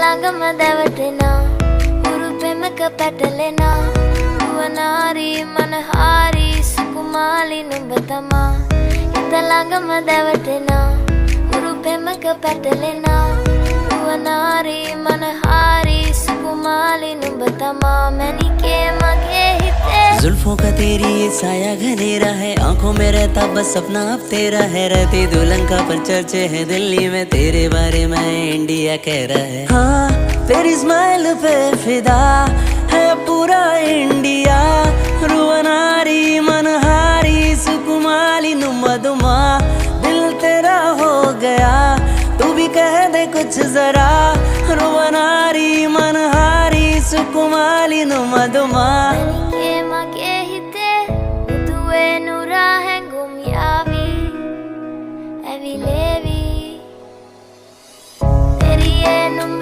ළඟම දැවටෙනා උරුපෙමක පැටලෙනා නුවනාරී මනහාරී සුකුමාලි නුඹ තමා හිත ළඟම දැවටෙනා උරුපෙමක පැටලෙනා නුවනාරී මනහාරී सुकुमाली नुඹ तमा मैनिके मगे हिते जुल्फों का तेरी ये साया घनेरा है आंखों में रहता बस सपना अब तेरा है रहती दुल्हन का पर चर्चे है दिल्ली में तेरे बारे में इंडिया कह रहा है हाँ तेरी स्माइल पे फिदा है पूरा इंडिया रुवनारी मनहारी सुकुमाली नुम्ब दुमा दिल तेरा हो गया तू भी कह दे कुछ जरा रुवनारी मनहारी सुकुमाली नुम्ब दुमा मैनिके मगे हिते उदुए नुरा हैंगुम यावी एवी लेवी तेरी ये नुम्ब